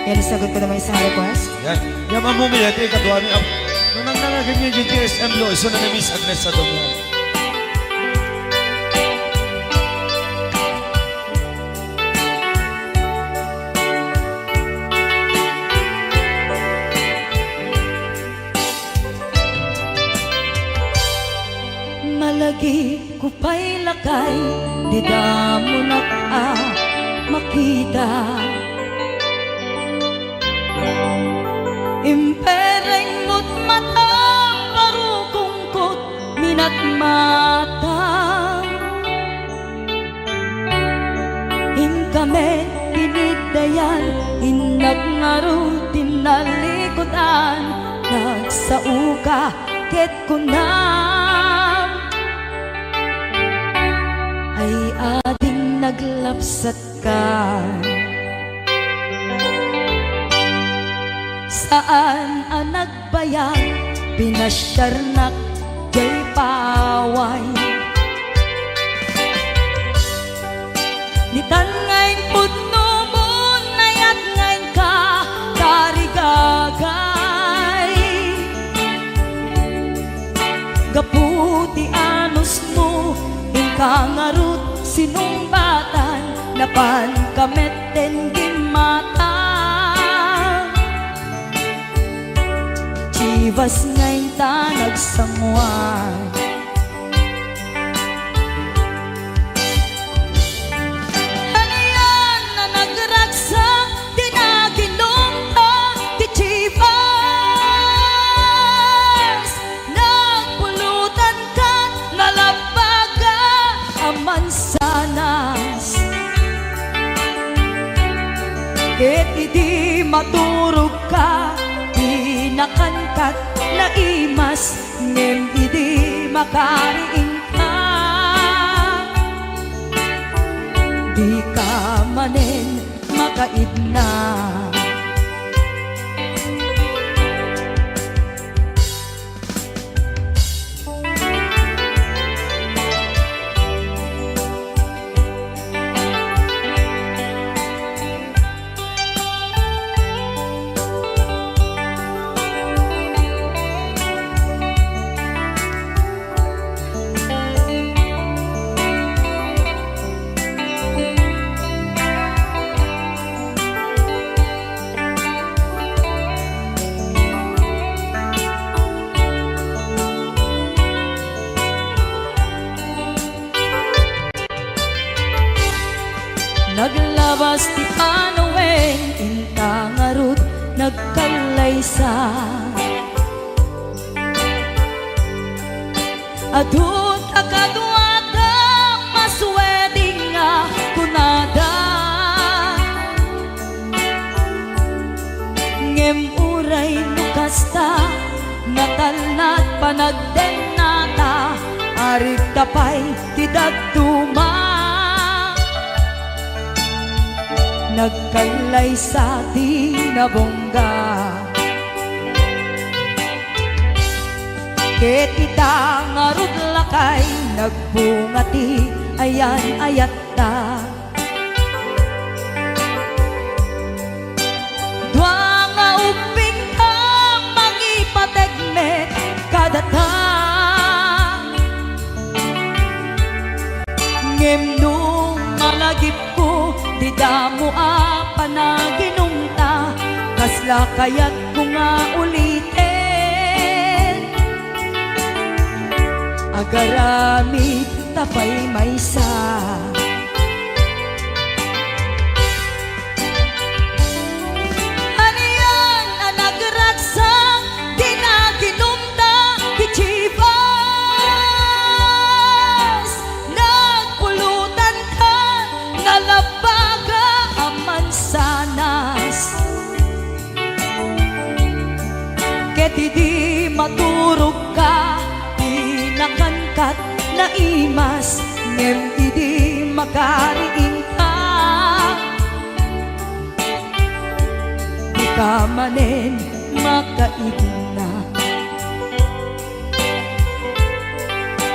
Yan, sagot ko naman isang request. Yan. Yan ang mumiyati, kadwa ni Ab. Nung nanganagin niya yung GSM lo, iso na Miss Agnes sa doon. Malagi ko pa'y lakay, di da mo na makita. Impereng mo't mata, parukungkot, minat mata. Ingkame, tinigdayan, inagnaro, tinalikodan, nagsauka, ket kunam. Ay ating naglapsat ka. Saan ang nagbayag, pinasyarnak kay paway. Nitan ngayon putno mo, nayat ngayon ka, karigagay. Gaputi anos mo, kangarut sinumbatan, napan kameten gimata. Chivas ngayon ta nagsangwan. Ano yan na nagragsak, di na ginumta, di Chivas. Nagpulutan ka, nalabaga, mansanas. Ket idi maturog ka, di nakankat na imas, ngem idi makariing ka. Di ka manen makaidna. Naglabas ti Panoeng, intangarut nagkalaysa. Adut akadwata, masweding nga kunada. Ngem uray nukasta, natalnat panagdenata, arig tapay tidagtuma. Nagkalay sa tinabongga. Ket ita ngarud lakay, nagbungati ayan ayatta. Dua nga uping ka, mangipategmet kadata. Ngem nung malagip ko, di damo panaginumta, kasla kaya't ko nga ulitin. Agaramit tapay maysa. Ano yan ang nagragsak, di na ginumta, di Chivas. Nagpulutan ka, nalabaga, mansanas. Ket idi maturog ka, di nakankat na imas, ngem idi makariing ka. Di ka manen makaidna.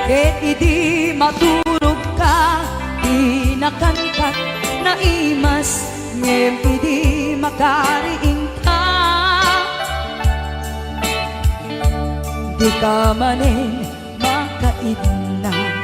Ket idi maturog ka, di nakankat na imas, ngem idi makariing ka, di ka maning makaidnan.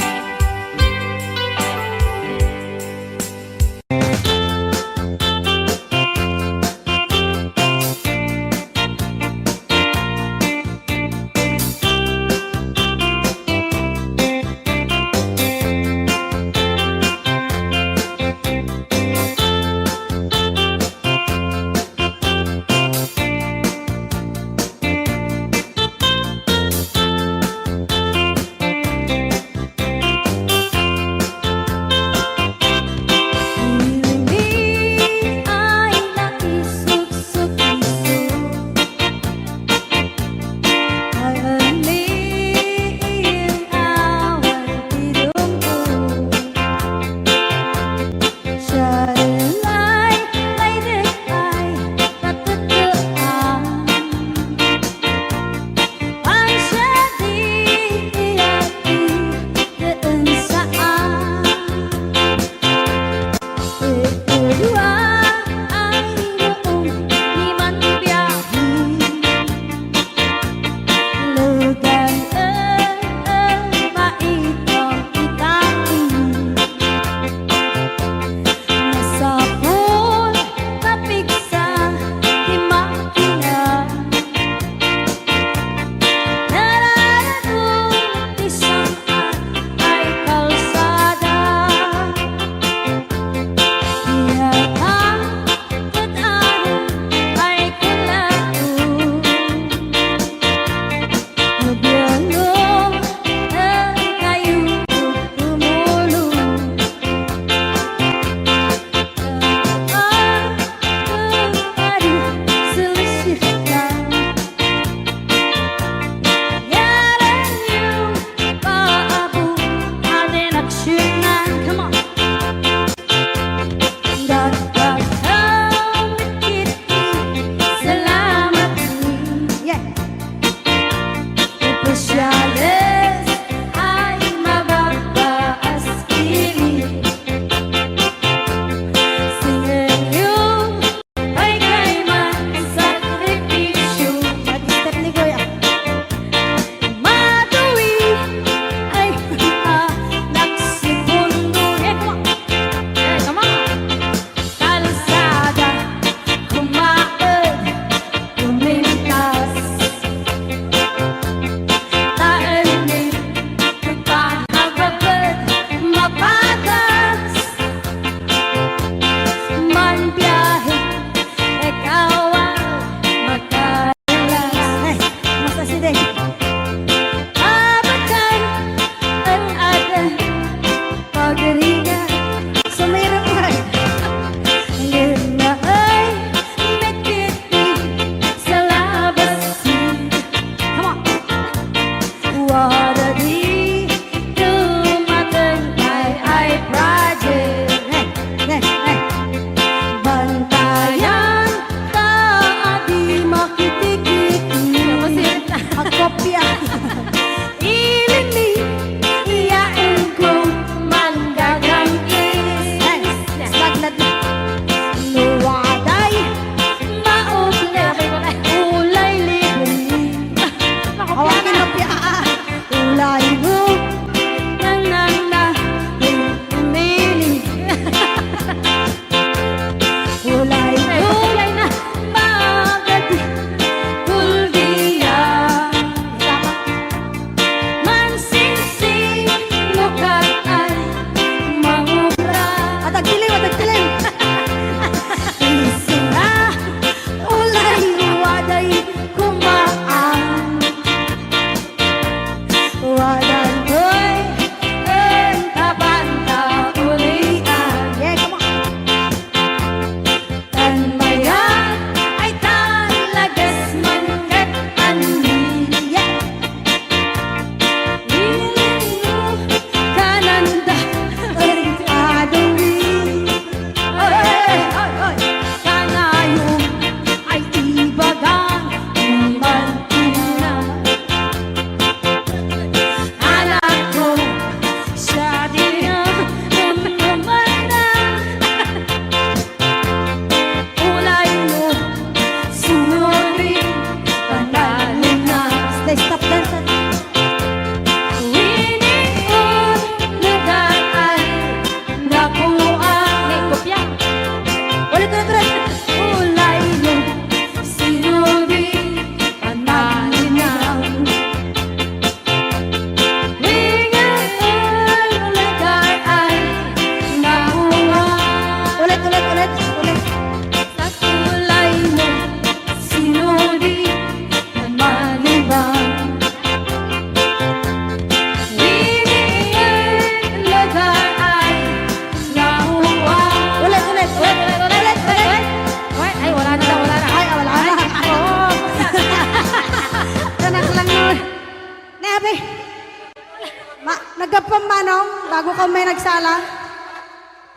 bago ka may nagsala.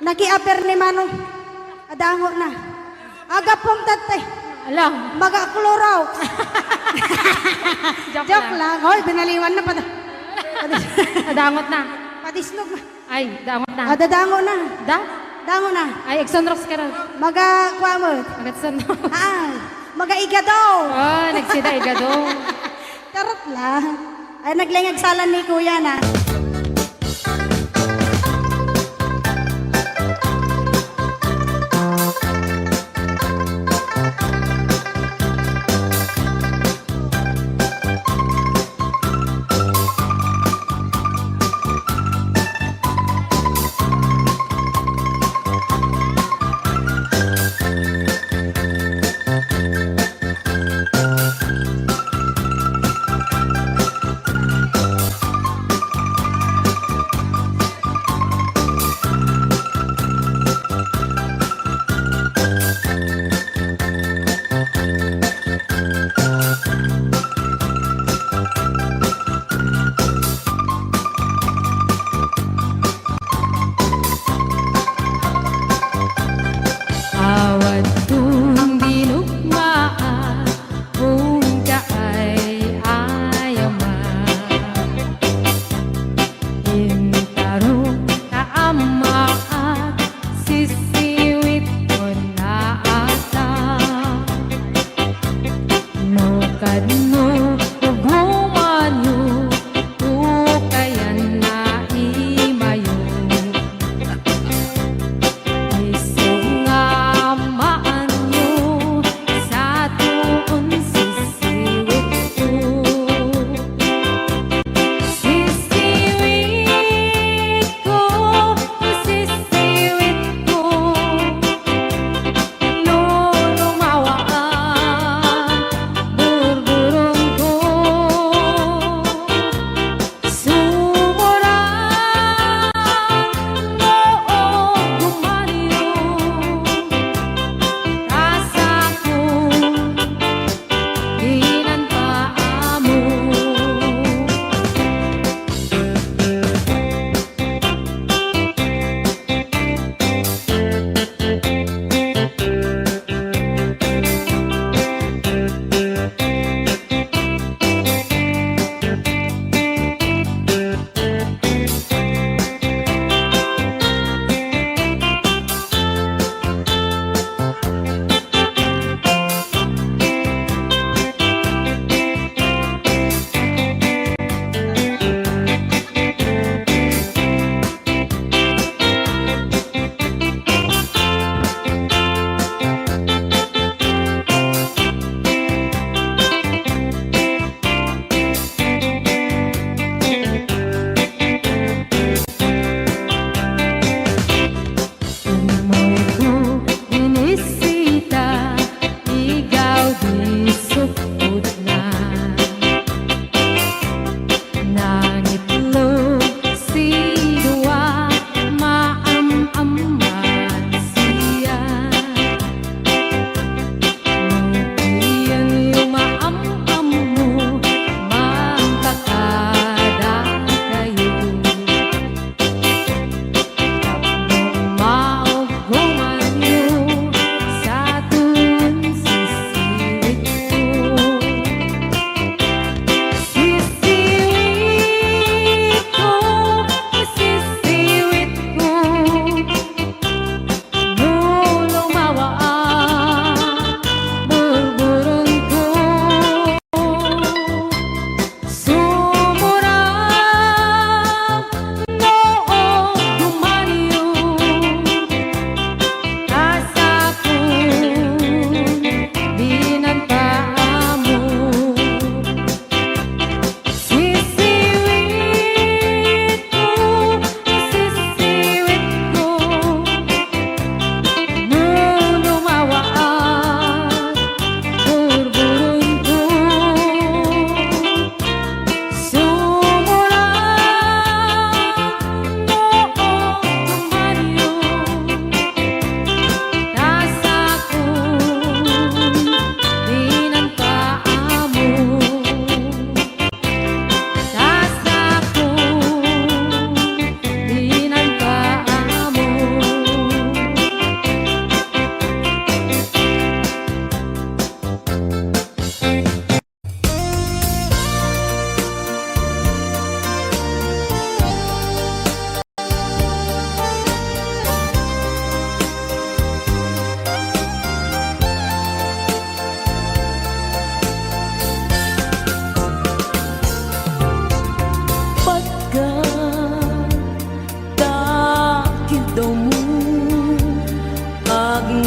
Nag-i-appear ni Manong. Adango na. Aga pong tatay. Alam. Mag-akluraw. Joke lang. Hoy, binaliwan na pa. Dangot na. Padisnog na. Ay, dangot na. Dadango na. Da? Dango na. Ay, Exonrox ka rin. Maga-kwamot. Agatson. Maga-igadaw. Oh, nagsida igado. Karot lang. Ay, naglingag salan ni kuya na.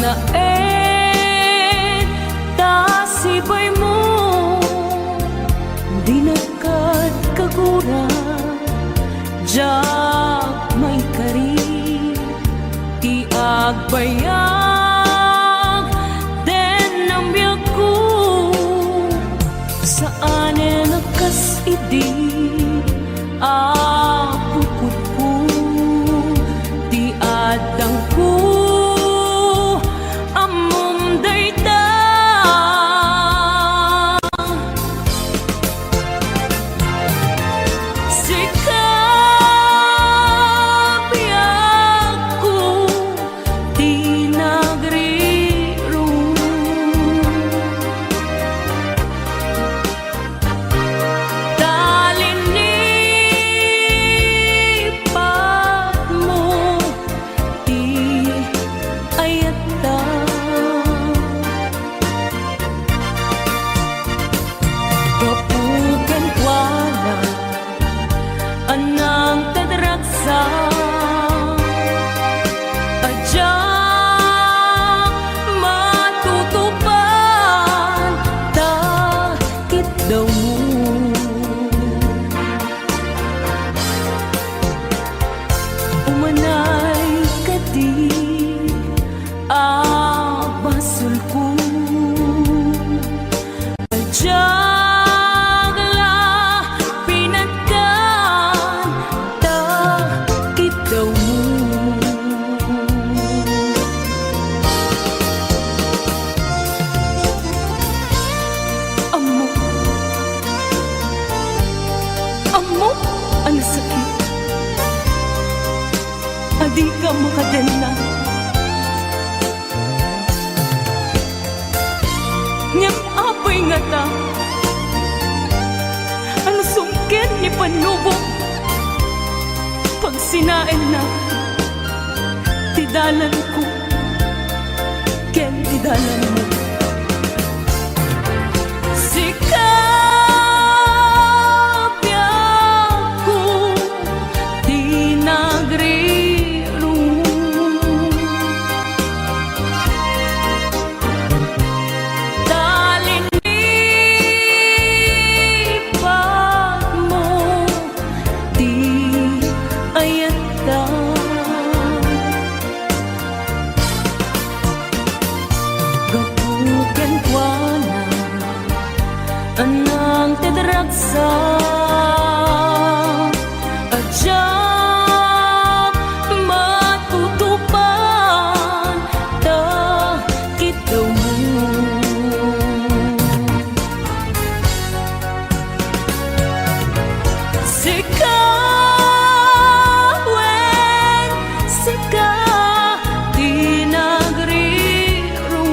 naen tasibay mo di nagkat kagura jak may kari ti agbayag den ang biyak ko saan nakas idi apukod ko ti adang ko amom dayta sikap biyak ko ti nagriro talinipat mo ti ayata kapugan wala anang tadragsa adyak matutupan takit daw mo umanay kadi abasol ko adyak la pinagkan takit daw mo amo amo ang sakit adi ka makadena niyang apay nga ta ang sungkit ni panubok pag sinain na tidalan ko ken tidalan mo sikap biyak ko di nagriro talinipat mo di ayata gapugan wala anang tedragsa adyak matutupan takit daw mo sikawen sika di nagriro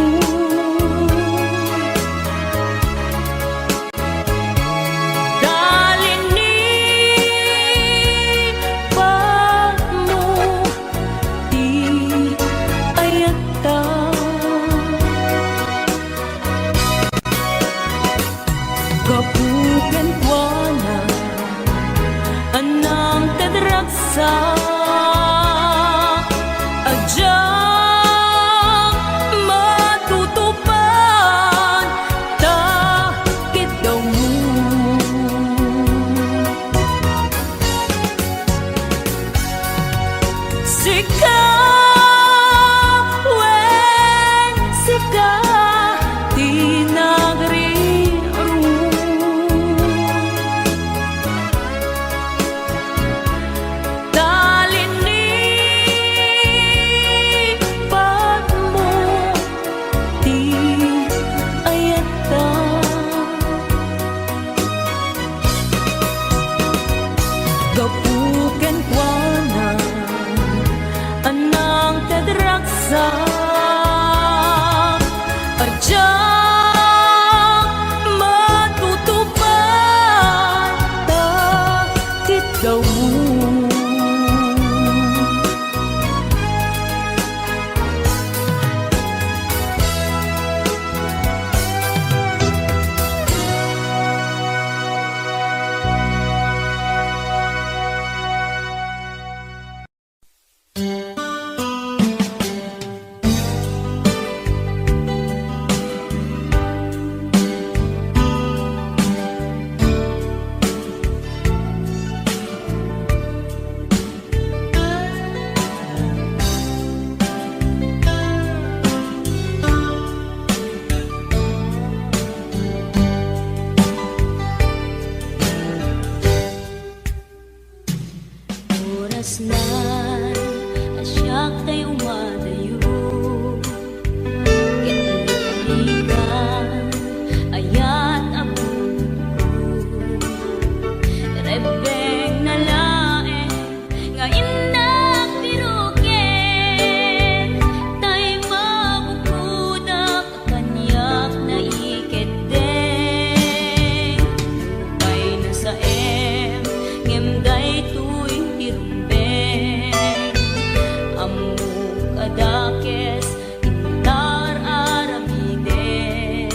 adakes intar aramide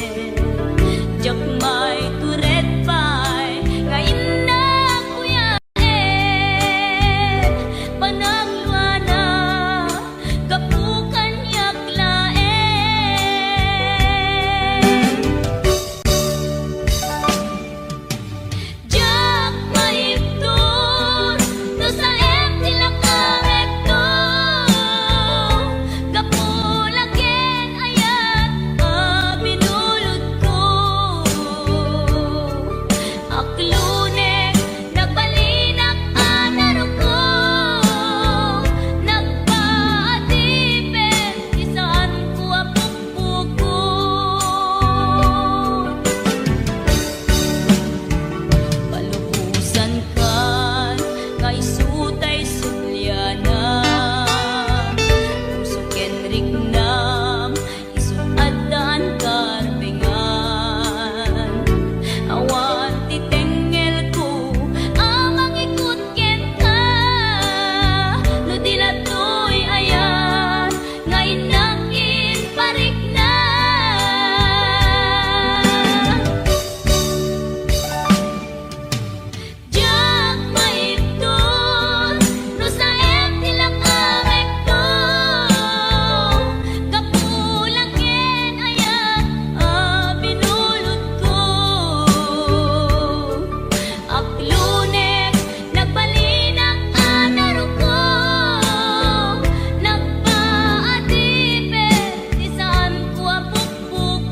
jak may turet pay nga inna kuya panangluana kapukan yak laen jak maipton no sa tilakarekto kapulaken ayat binulod ko aklune nagbalinak anaro ko nagpaatipen isaan ko apukpukon palubusan kan kay sutay sulyana usok Enric nam isut adan karbengan awan titengel ko amang ikut ken ka no dilatoy ayan ngay nakin parik na jak maipton no sa tilakarekto kapulaken ayat binulod ko aklunek nagbalinak anaro ko nagpaatipen isaan ko apukpukon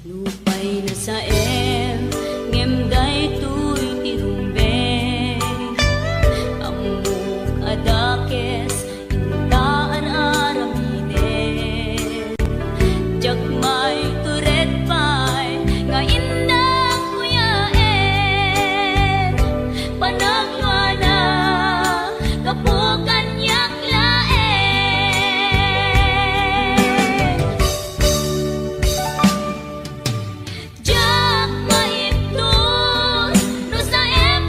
lupay na sa ngemday tuy tirumbeng amuk adakes intaan aramiden jak may turet pay nga inda kuyaen panagluana kapukan yak laen jak maipton no sa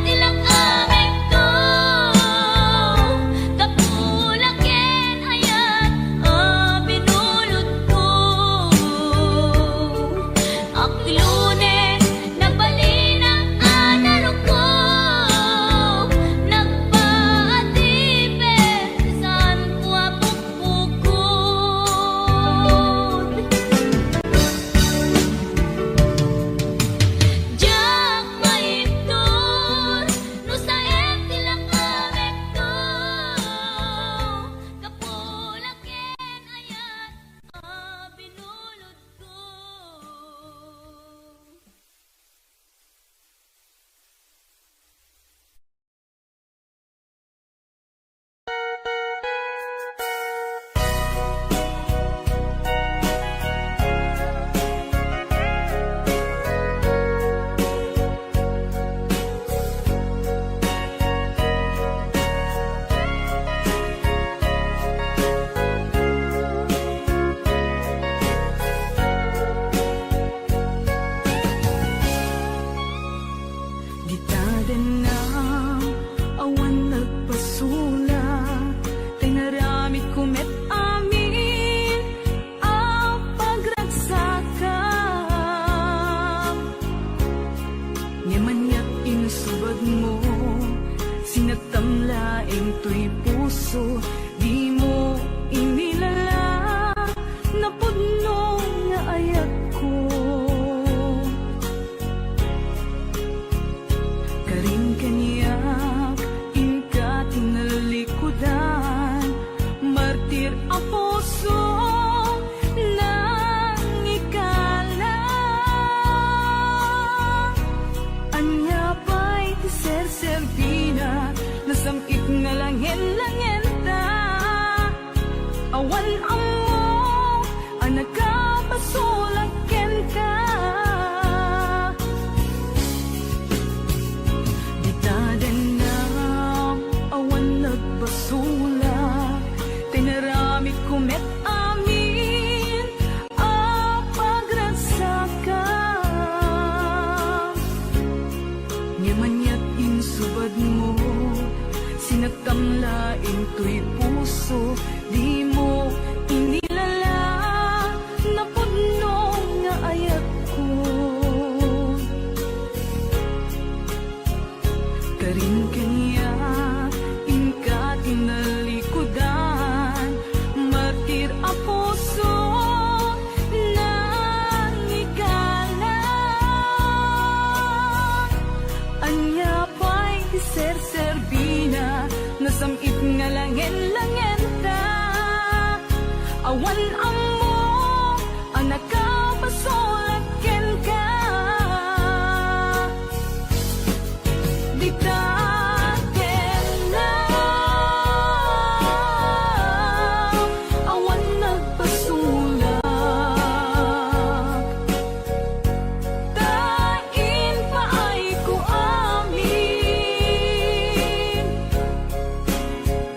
tilakarekto kapulaken ayat binulod ko aklunek nagbalinak anaro ko nagpaatipen isaan ko apukpukon jak maipton no sa tilakarekto kapulaken ayat binulod ko Gitaden na awan nagpasula Tinaramit kumet amin ang pagragsakam Nyamanyak inusubad mo Sinatamlaing to'y puso Di mo inilala Napudno nga ayat ko Karing kanyak inka tinalikudan Martir ang puso nang ikala Anya pa'y tiser-serbina Nasamkit nga langin-langenta awan amo ang nagkapasulaken ka. Di tadanam awan nagbasula, tinarami kumet amin ang pagragsakan. Nyamanyat insubad mo, sinagkamlaing tuy puso, di mo inilala na puno nga ayat ko. Karin kanya inka tinalikudan, martir a puso nang ikalan. Anya pa'y ser-serbina, nasamit nga langen-langen ta. Awan amo ang nakapasulaken ka. Di taken na awan nagpasulak. Tain pa ay ko amin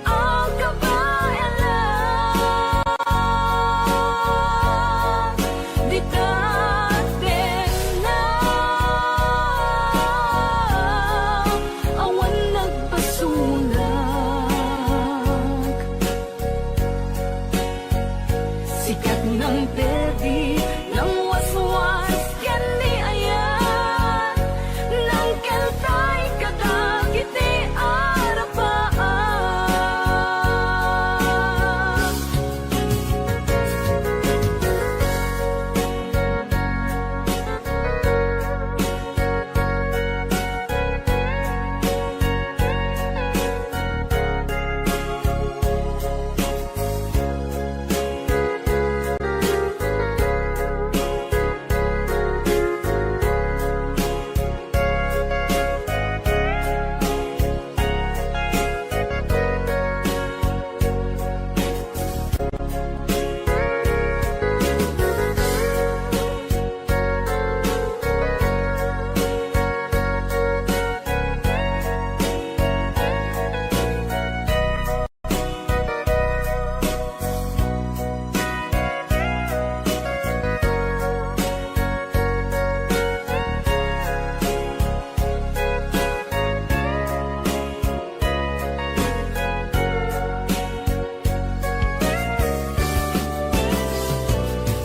ang kabayanan. Di taken na awan nagpasulak. Sikat ng perdi ng waswas yan ni ayan, ng keltay kadagiti arapaan.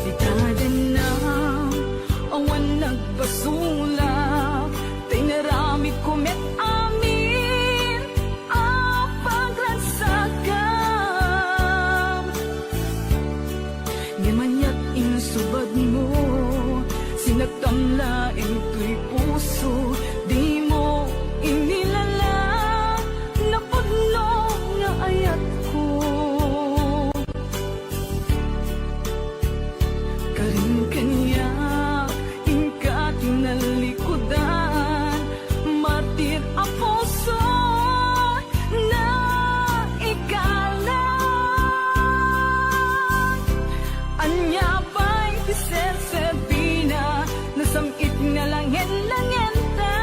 Di tadanam awan nagpasulak, tinarami kumet amin ang pagragsakan. Nyamanyat insubad mo, sinagkamlaing tuy puso, di mo inilala na puno nga ayat ko. Karin kanya inka tinalikudan, martir a puso na ikalan. Anya pa'y ser-serbina, nasamit nga langen-langen ta.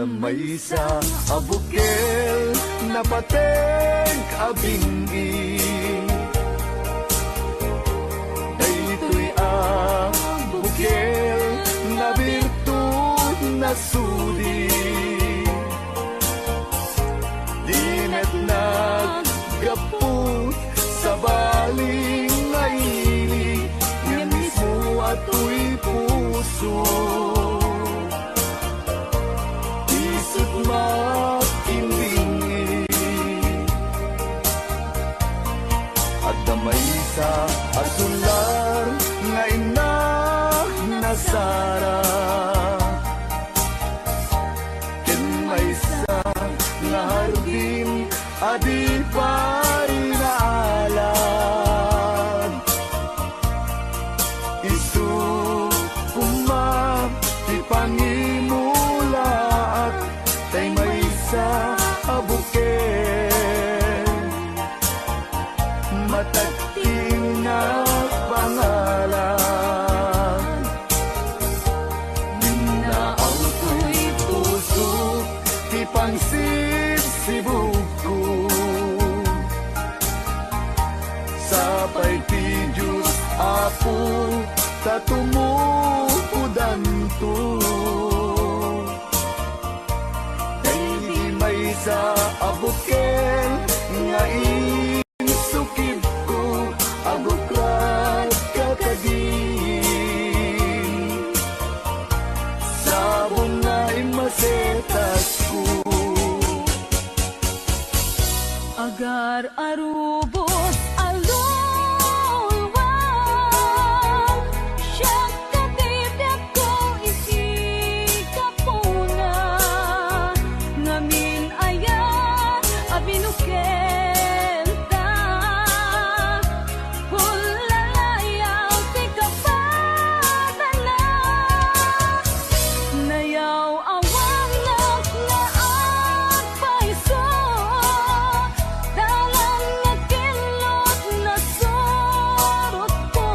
Damay sa abukel na pateng abingi Daytoy abukel na birtud na sudi Dinet naggaput sa baling ngaili Nga mismo ato'y puso makimbingi at damay sa asular nga ina nasara ken may sa nga hardin adi parinaalan isu kuma ti pangimulaat tay may sa abuken matagting na pangalan Minaang ko'y puso ti pangsisibuko Sapay ti Diyos Apo tatumuudan to sa abuken nga insukib ko abukrat kakagin sabong nga imasetas ko Agar arubos alulwang siya katibyak ko isikapuna ngamin binukenta hulalayaw ti kapadala nayaw awang naklaan paiso dalang nakilot na sorot ko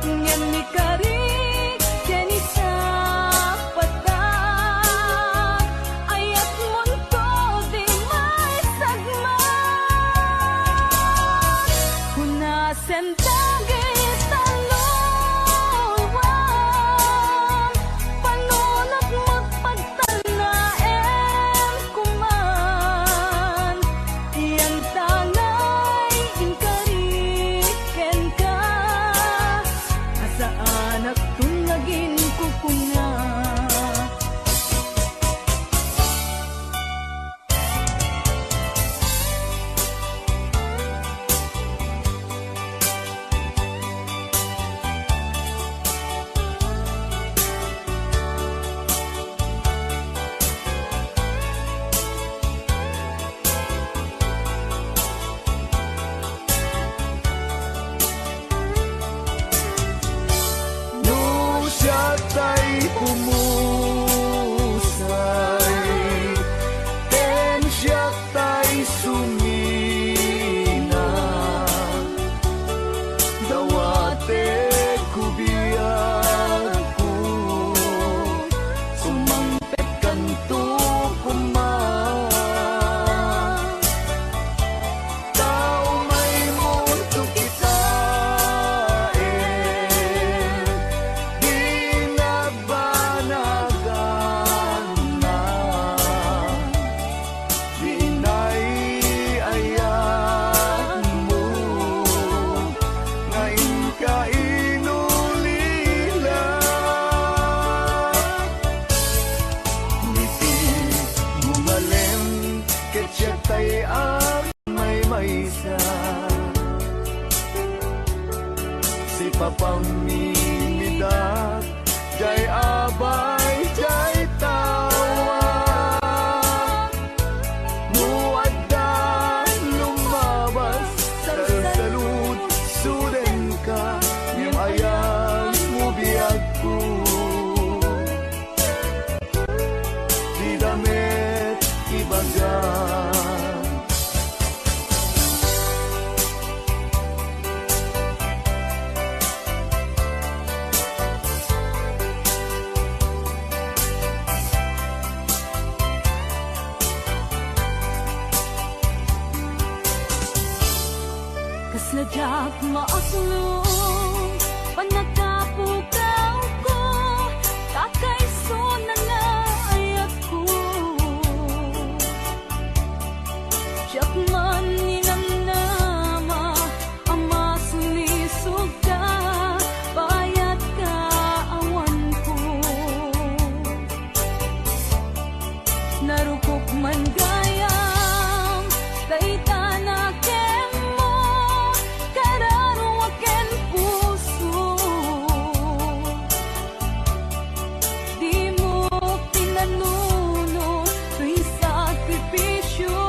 ngan ni karik ken isa pata ayat munto Sentagis talawang panunot magpagtanaem kuman Iyan tangay inkariken ka asaan at tunagin kukunga tay pumusay ten siya tay sumina dawate kubiyak ko sumampet kanto kuman tao may mundo kita tay ang may sa si papamimidak jay abay jay tawa muaddan lumabas salsalud suden ka ngem ayan mo biyag ko di damit ibagan Nadyak maaslong panagkapukaw ko kakaiso na naayat ko Tiyak man ninamnama ama sulisog ka payat ka awan ko Narukok man gayam Taita na kemo Kararuwaken puso Di mo pinanuno Tu'y sakripisyo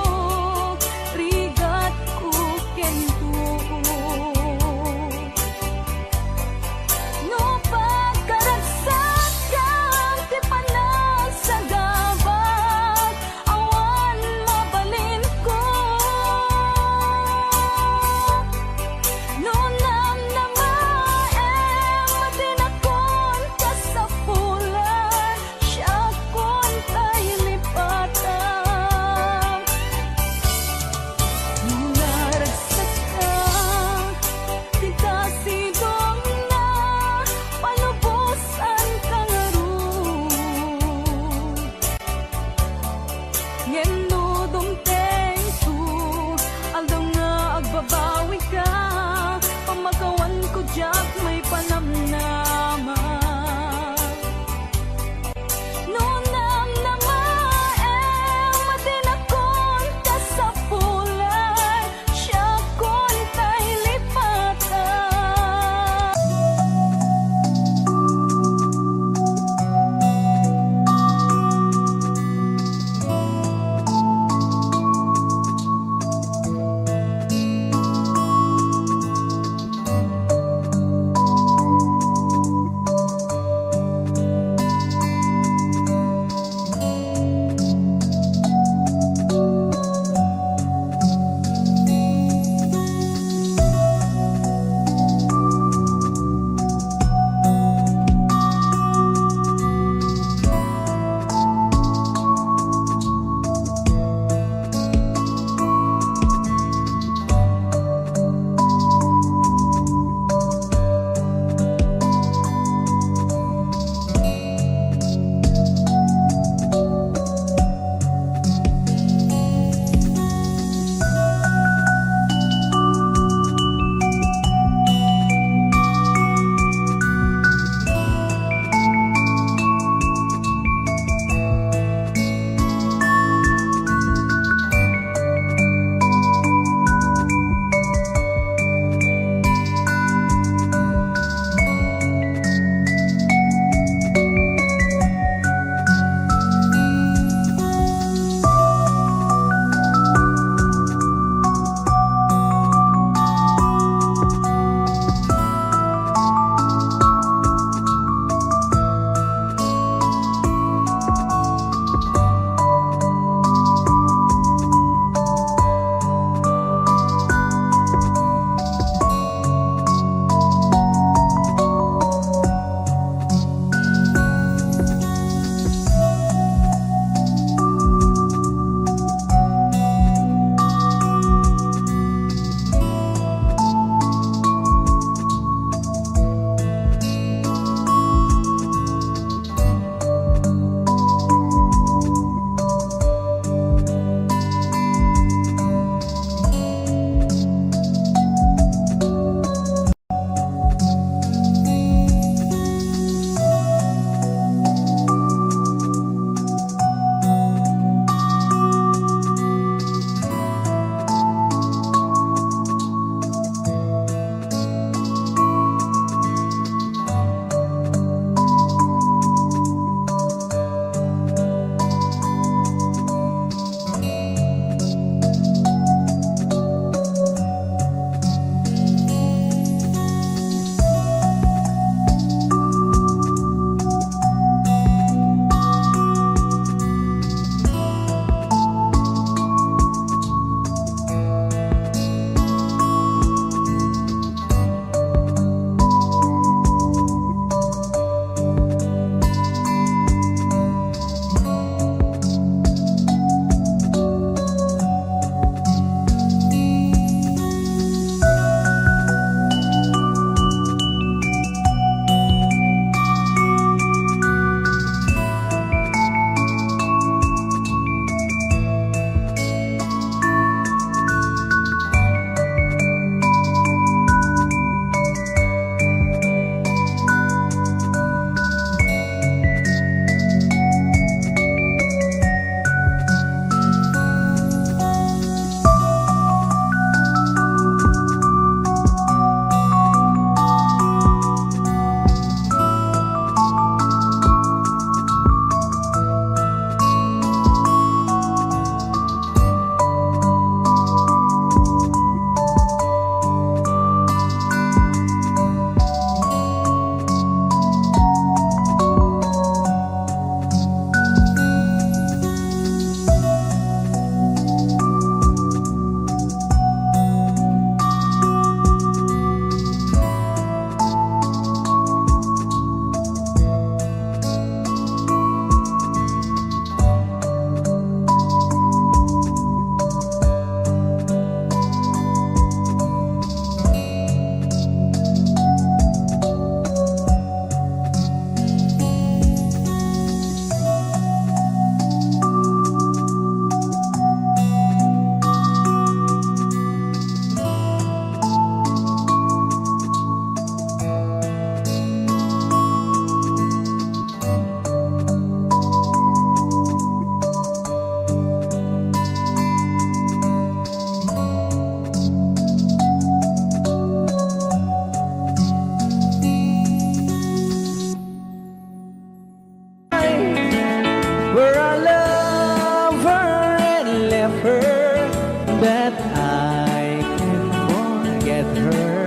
that I can forget her.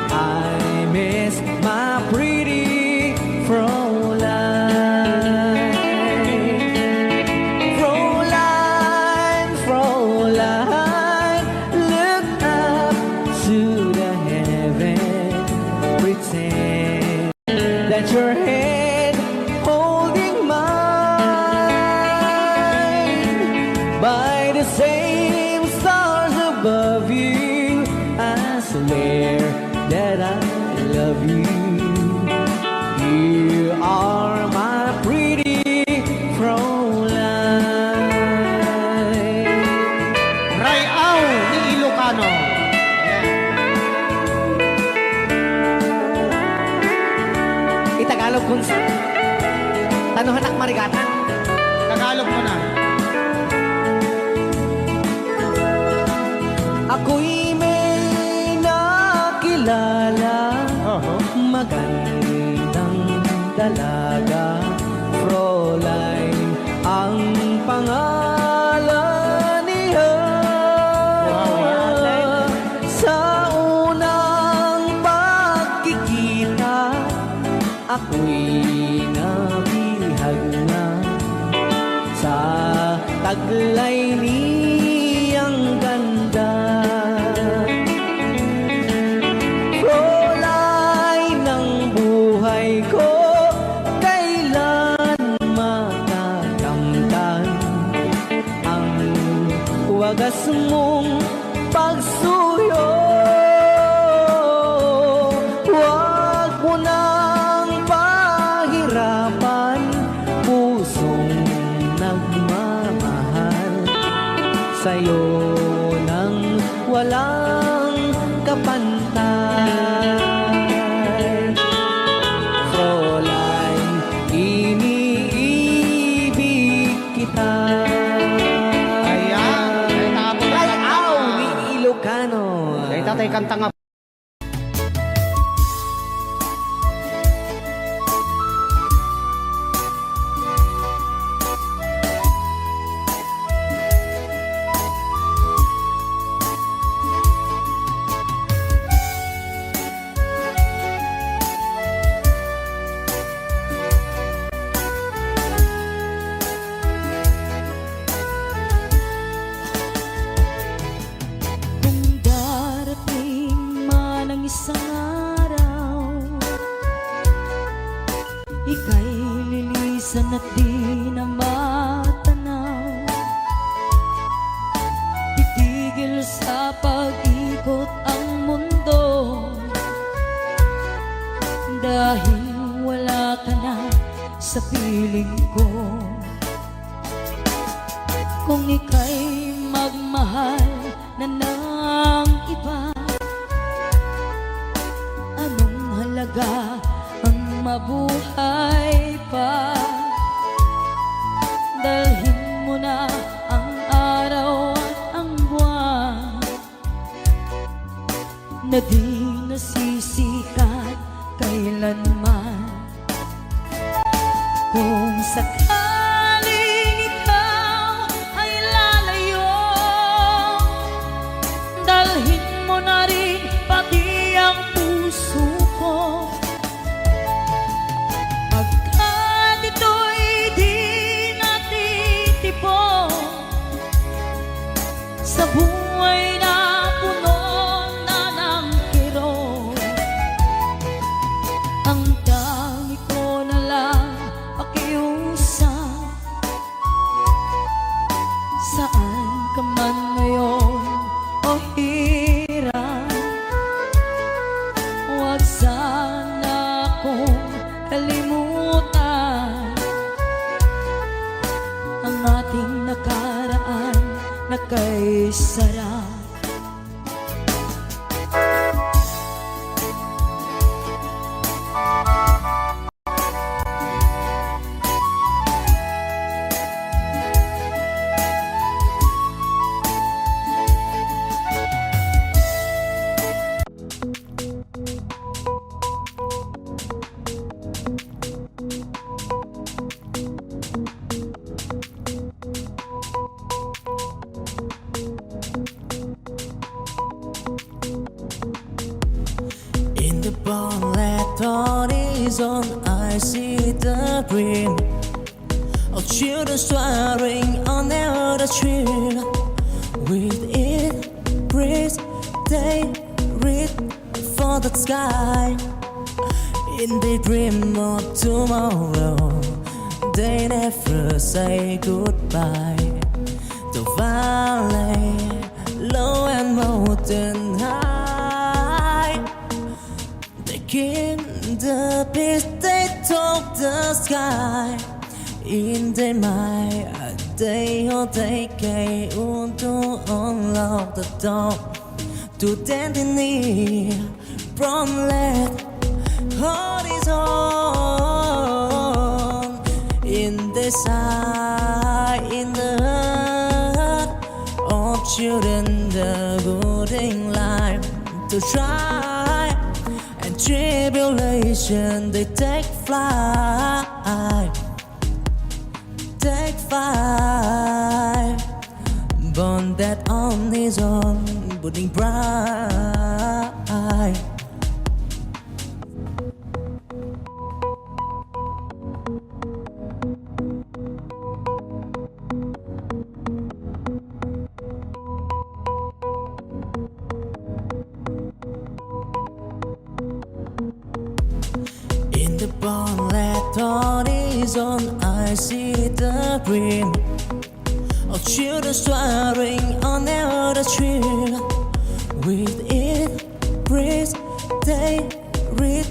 I miss my pretty Fräulein. Fräulein, Fräulein, look up to the heaven, pretend that your head holding mine. By the same stars above you, I swear that I love you. You are my pretty Fräulein. Rayaw ni Ilocano. Itagalog kung sa tanuhanak marigatan. Tagalog mo na. Ako'y may nakilala, magandang dalaga, Fräulein ang pangalan niya. Sa unang pagkikita, ako'y nabihag na sa taglay niyang ganda. Fräulein ng buhay ko, kailan makakamtan ang wagas mong pagsuyo. Huwag mo nang pahirapan pusong nagmamahal sa'yo nang walang kapantay. Fräulein, iniibig kita. Ayan. Rayaw ni Ilocano. Kay tatay kanta nga. Kung darating man ang isang araw, ika'y lilisan at di na matanaw. Titigil sa pag-ikot ang mundo, dahil wala ka na sa piling ko. Kung ika'y magmahal na ng iba, anong halaga ang mabuhay pa? Dalhin mo na ang araw at ang buwan na di nasisikat kailanman. Kung sakaling ikaw ay lalayo, dalhin mo na rin pati ang puso ko. Pagkat ito'y di natitipon sa buhay na puno na ng kirot. Ang dami ko na lang pakiusap, saan ka man ngayon o hirap, huwag sana akong kalimutan ang ating nakaraan na kay sarap. horizon I see the gleam of children swearing on the tree. With it, breeze, they read for the sky. In the dream of tomorrow, they never say goodbye. The valley, low and mountain high, they keep the peace they took the sky. In their mind, they want to unlock the door to destiny from let horizon. In the sky, in the heart of children, the good in life to try and tribulation they take flight. Take five, born that on his own, burning bright. In the bonnet horizon, I see the gleam of children swearing on the tree. With it, breeze, they read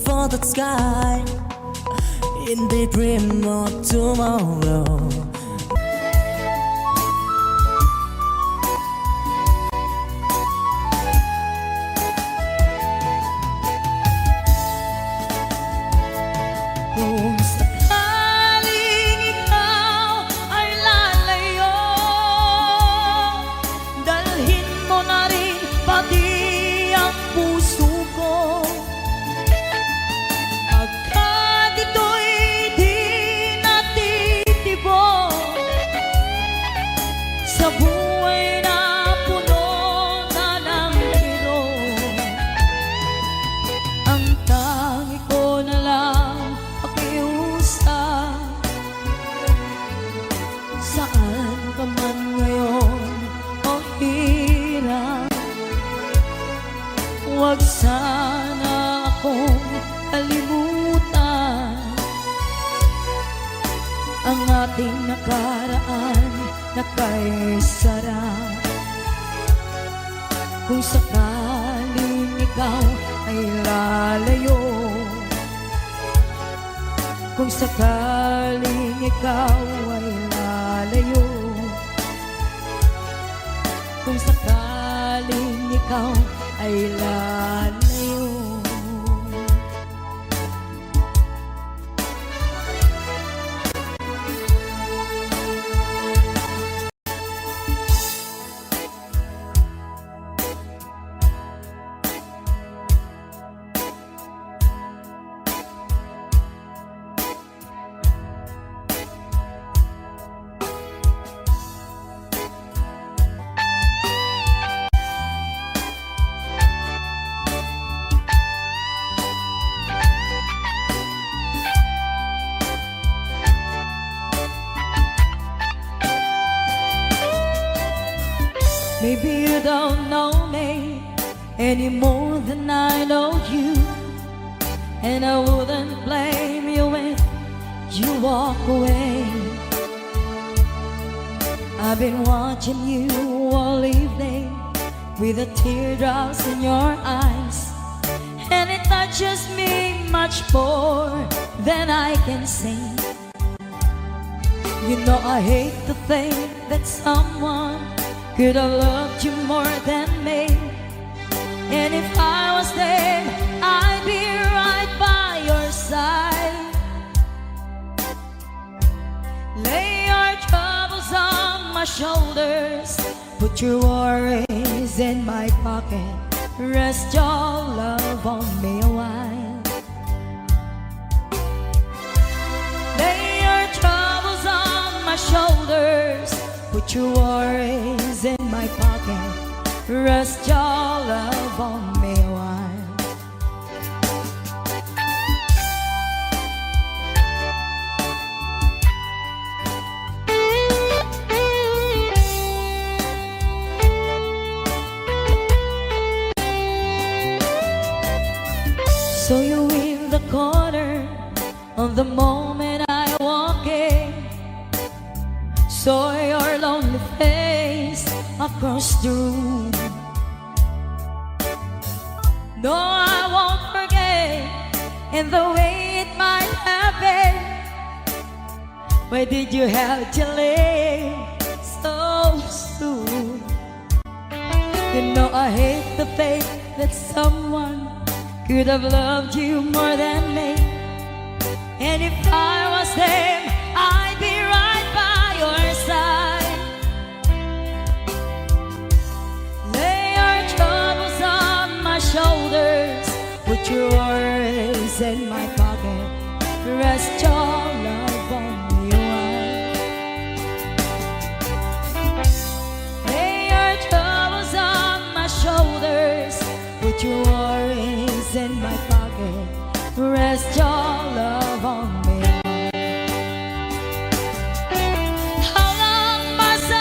for the sky. In the dream of tomorrow, kung sakaling ikaw ay lalayo, dalhin mo na rin pati ang puso ko. Pagkat ito'y di natitibok sa buhay na puno na ng hirap, ang tangi ko na lang pakiusap. Saan ka man ngayon o hirap, huwag sana akong kalimutan. Ang ating nakaraan na kay sarap. Kung sakaling ikaw ay lalayo, kung sakaling ikaw ay lalayo, kung sakaling ikaw ay lalayo. Maybe you don't know me any more than I know you, and I wouldn't blame you if you walk away. I've been watching you all evening with the teardrops in your eyes, and it touches me much more than I can say. You know I hate to think that someone could have loved you more than me, and if I was there, I'd be right by your side. Lay your troubles on my shoulders, put your worries in my pocket, rest your love on me a while. Lay your troubles on my shoulders, put your worries in my pocket, rest your love on me a while. Saw you in the corner on the moment I walk in. Saw your lonely face across the room. No, I won't forget in the way it might have been. Why did you have to leave so soon? You know I hate the faith that someone could have loved you more than me. And if I was them, I'd be right by your side. Lay your troubles on my shoulders, put your worries in my pocket, rest your love on me wide. Lay your troubles on my shoulders, put your worries in my pocket, rest your love on me. How long must I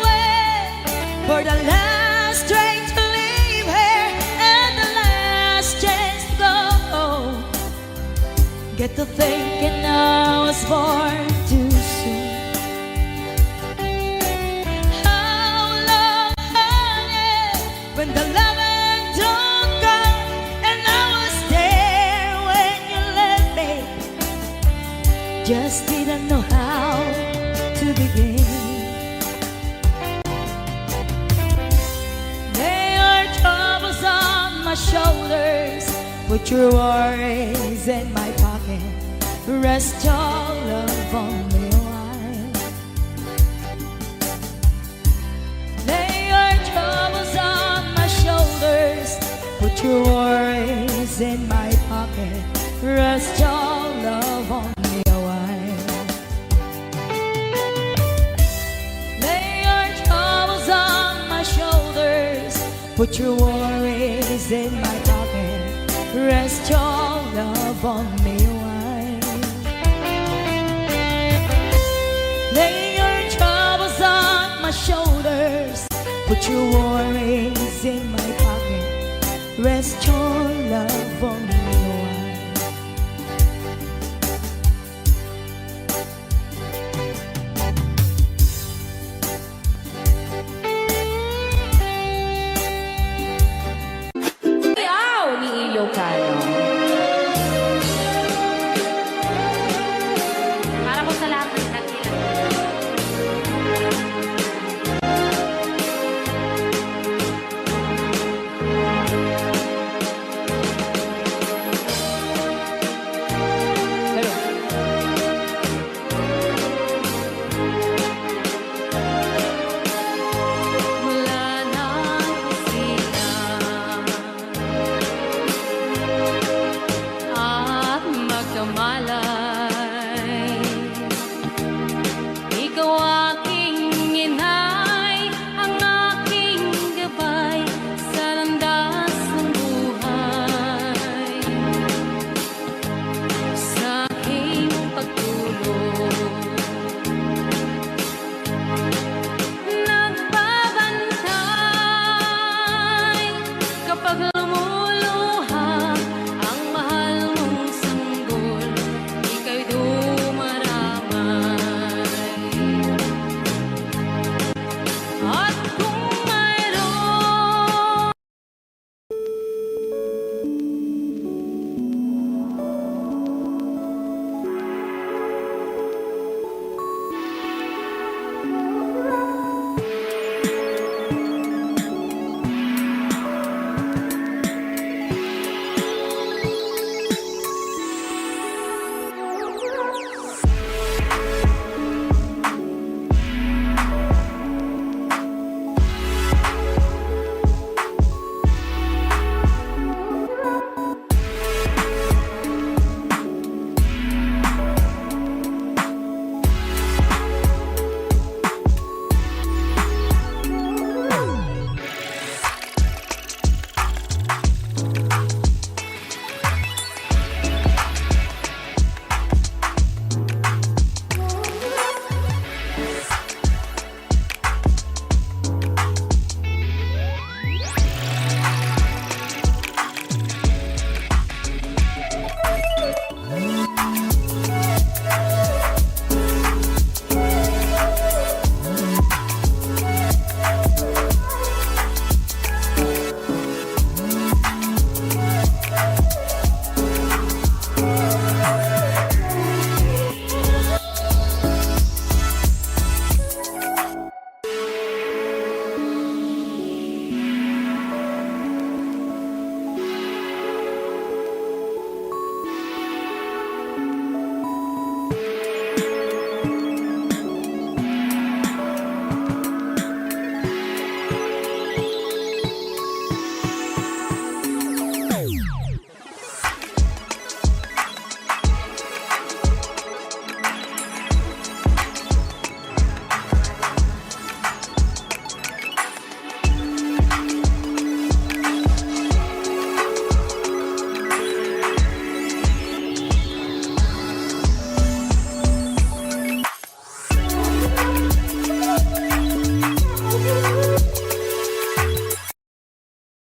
wait for the last train to leave here and the last chance to go? Get to thinking I was born too soon. How long, honey, when the loving don't come and I was there when you left me, just didn't know how to begin. Lay your troubles on my shoulders, put your worries in my pocket, rest your love on me wide. Lay your troubles on my shoulders, put your worries in my pocket, rest your love on me wide. Lay your troubles on my shoulders, put your worries in my pocket, rest your love on me wide. Lay your troubles on my shoulders, put your worries in my pocket, rest your love on